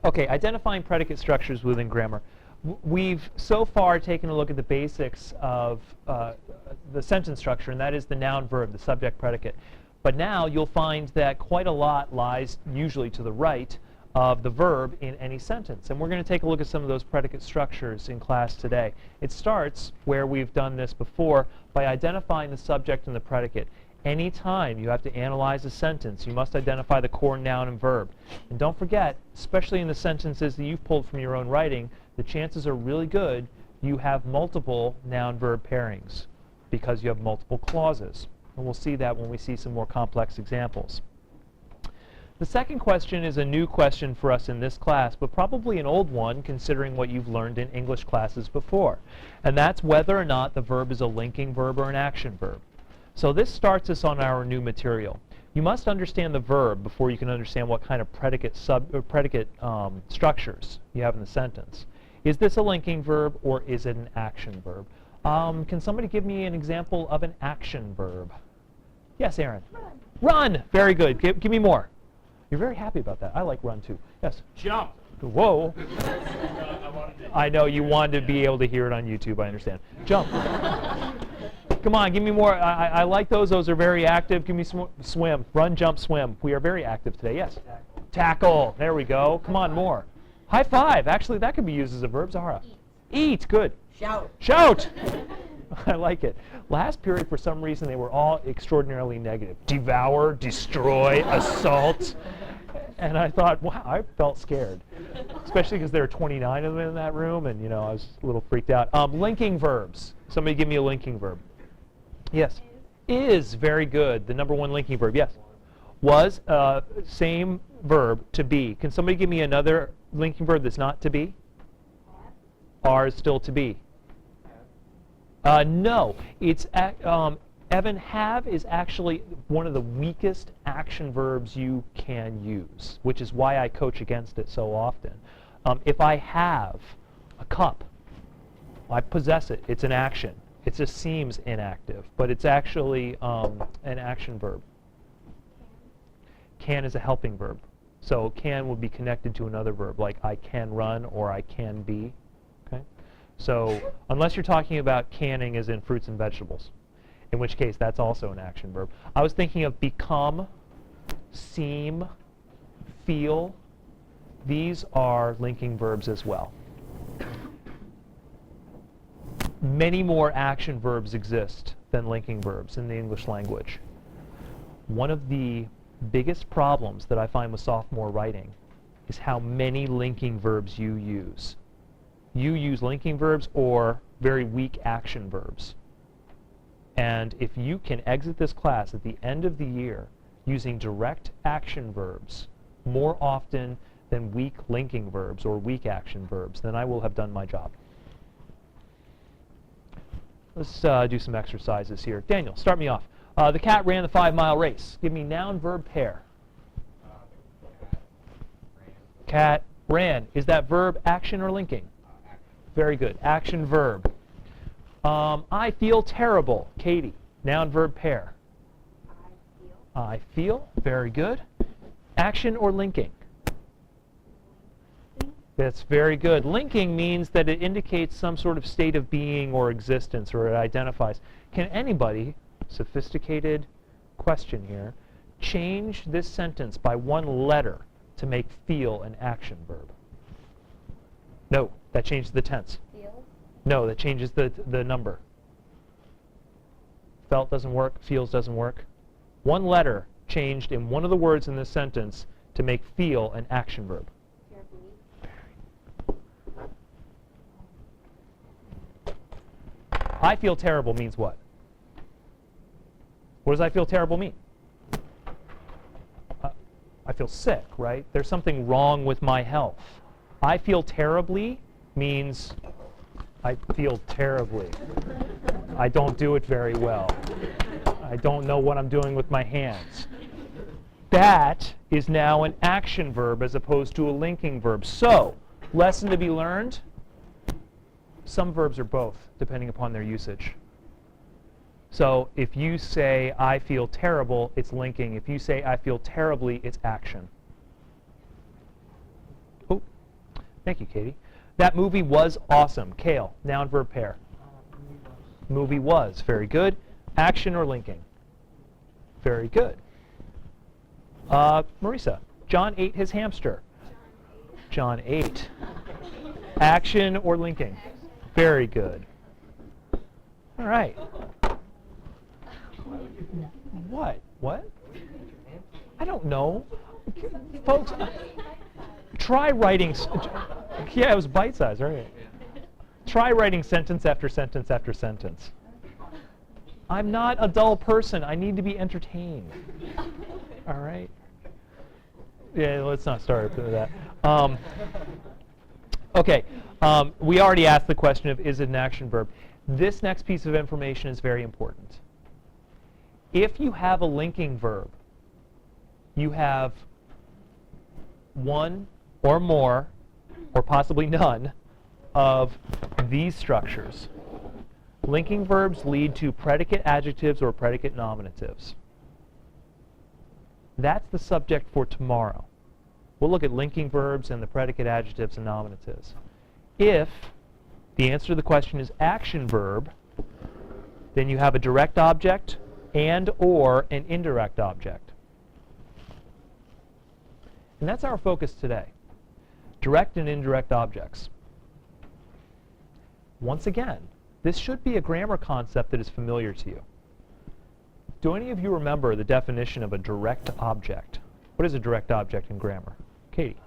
Okay, identifying predicate structures within grammar. We've so far taken a look at the basics of the sentence structure, and that is the noun verb, the subject predicate. But now you'll find that quite a lot lies usually to the right of the verb in any sentence. And we're going to take a look at some of those predicate structures in class today. It starts, where we've done this before, by identifying the subject and the predicate. Anytime you have to analyze a sentence, you must identify the core noun and verb. And don't forget, especially in the sentences that you've pulled from your own writing, the chances are really good you have multiple noun-verb pairings because you have multiple clauses. And we'll see that when we see some more complex examples. The second question is a new question for us in this class, but probably an old one considering what you've learned in English classes before. And that's whether or not the verb is a linking verb or an action verb. So this starts us on our new material. You must understand the verb before you can understand what kind of predicate structures you have in the sentence. Is this a linking verb or is it an action verb? Can somebody give me an example of an action verb? Yes, Aaron. Run. Run. Very good. Give me more. You're very happy about that. I like run too. Yes. Jump. Whoa. I know you wanted to be able to hear it on YouTube. I understand. Jump. Come on, give me more. I like those. Those are very active. Give me some swim. Run, jump, swim. We are very active today. Yes. Tackle. There we go. Come on, more. High five. Actually, that could be used as a verb. Zahara. Eat. Good. Shout. Shout. I like it. Last period, for some reason, they were all extraordinarily negative. Devour, destroy, assault. And I thought, wow, I felt scared. Especially because there were 29 of them in that room, and, you know, I was a little freaked out. Linking verbs. Somebody give me a linking verb. Yes. Is. Very good. The number one linking verb. Yes. Was. Same verb, to be. Can somebody give me another linking verb that's not to be? Are is still to be. No. It's Evan, have is actually one of the weakest action verbs you can use, which is why I coach against it so often. If I have a cup, I possess it. It's an action. It just seems inactive, but it's actually an action verb. Can is a helping verb. So can will be connected to another verb, like I can run or I can be. Okay? So unless you're talking about canning as in fruits and vegetables, in which case that's also an action verb. I was thinking of become, seem, feel. These are linking verbs as well. Many more action verbs exist than linking verbs in the English language. One of the biggest problems that I find with sophomore writing is how many linking verbs you use. You use linking verbs or very weak action verbs. And if you can exit this class at the end of the year using direct action verbs more often than weak linking verbs or weak action verbs, then I will have done my job. Let's do some exercises here. Daniel, start me off. The cat ran the 5-mile race. Give me noun-verb pair. Cat ran. Is that verb action or linking? Very good. Action verb. I feel terrible. Katie, noun-verb pair. I feel. Very good. Action or linking? That's very good. Linking means that it indicates some sort of state of being or existence, or it identifies. Can anybody, sophisticated question here, change this sentence by one letter to make feel an action verb? No, that changes the tense. Feel? No, that changes the number. Felt doesn't work, feels doesn't work. One letter changed in one of the words in this sentence to make feel an action verb. I feel terrible means what? What does I feel terrible mean? I feel sick, right? There's something wrong with my health. I feel terribly means I feel terribly. I don't do it very well. I don't know what I'm doing with my hands. That is now an action verb as opposed to a linking verb. So, lesson to be learned, some verbs are both, depending upon their usage. So if you say, I feel terrible, it's linking. If you say, I feel terribly, it's action. Oh, Thank you, Katie. That movie was awesome. Kale, noun verb pair. Movie was. Very good. Action or linking? Very good. Marisa, John ate his hamster. John ate. Action or linking? Very good. All right. What? What? I don't know. Folks, try writing. Yeah, it was bite-sized, right? Try writing sentence after sentence after sentence. I'm not a dull person. I need to be entertained. All right? Yeah, let's not start with that. Okay. We already asked the question of is it an action verb. This next piece of information is very important. If you have a linking verb, you have one or more, or possibly none, of these structures. Linking verbs lead to predicate adjectives or predicate nominatives. That's the subject for tomorrow. We'll look at linking verbs and the predicate adjectives and nominatives. If the answer to the question is action verb, then you have a direct object and or an indirect object. And that's our focus today. Direct and indirect objects. Once again, this should be a grammar concept that is familiar to you. Do any of you remember the definition of a direct object? What is a direct object in grammar? Katie?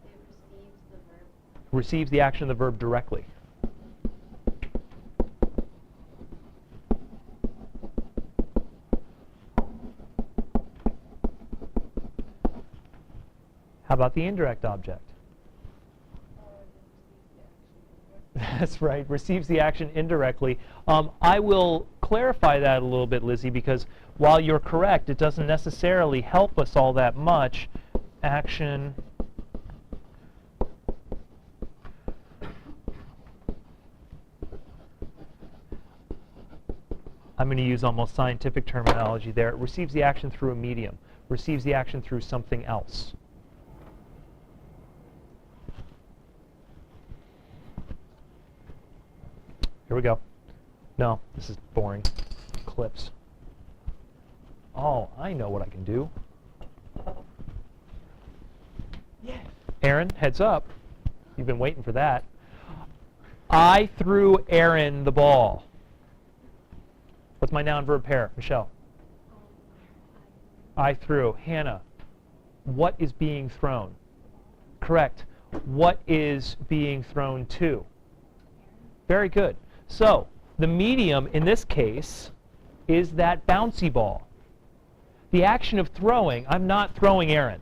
It receives the verb. Receives the action of the verb directly. How about the indirect object? That's right, receives the action indirectly. I will clarify that a little bit, Lizzie, because while you're correct, it doesn't necessarily help us all that much. Action I'm going to use almost scientific terminology there. It receives the action through a medium, receives the action through something else. Here we go. No, this is boring. Clips. Oh, I know what I can do. Yeah. Aaron, heads up. You've been waiting for that. I threw Aaron the ball. What's my noun verb pair? Michelle. I threw. Hannah. What is being thrown? Correct. What is being thrown to? Very good. So, the medium in this case is that bouncy ball. The action of throwing, I'm not throwing Aaron.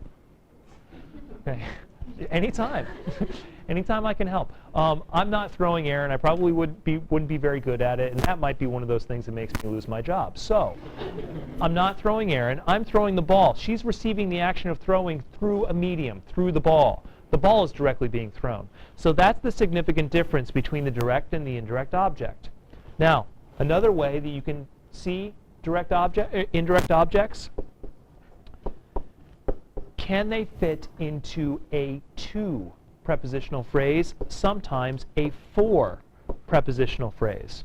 Okay. Anytime. Anytime I can help. I'm not throwing Aaron. I probably wouldn't be very good at it, and that might be one of those things that makes me lose my job. So, I'm not throwing Aaron. I'm throwing the ball. She's receiving the action of throwing through a medium, through the ball. The ball is directly being thrown. So that's the significant difference between the direct and the indirect object. Now, another way that you can see indirect objects, can they fit into a to prepositional phrase, sometimes a for prepositional phrase.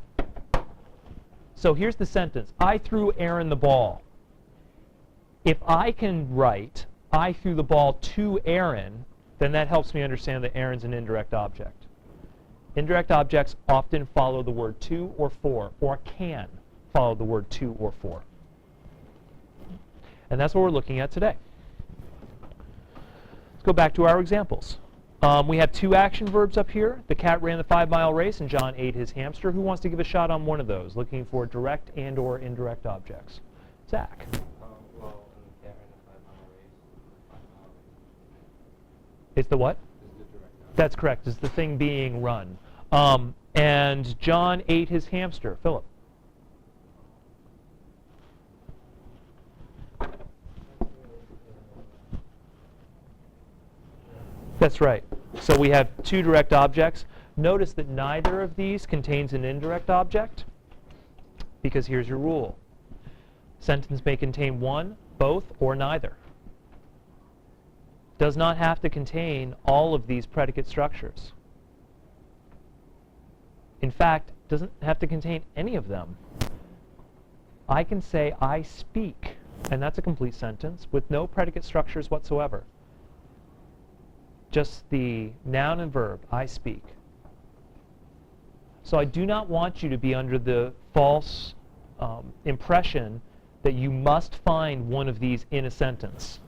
So here's the sentence. I threw Aaron the ball. If I can write, I threw the ball to Aaron, then that helps me understand that Aaron's an indirect object. Indirect objects often follow the word to or for, or can follow the word to or for. And that's what we're looking at today. Let's go back to our examples. We have two action verbs up here. The cat ran the 5-mile race and John ate his hamster. Who wants to give a shot on one of those, looking for direct and or indirect objects? Zach. Well, the cat ran the 5-mile race. It's the what? Is the direct object. That's correct. It's the thing being run. And John ate his hamster. Philip. That's right. So we have two direct objects. Notice that neither of these contains an indirect object, because here's your rule. Sentence may contain one, both, or neither. does not have to contain all of these predicate structures. In fact, doesn't have to contain any of them. I can say I speak, and that's a complete sentence with no predicate structures whatsoever. Just the noun and verb, I speak. So I do not want you to be under the false impression that you must find one of these in a sentence.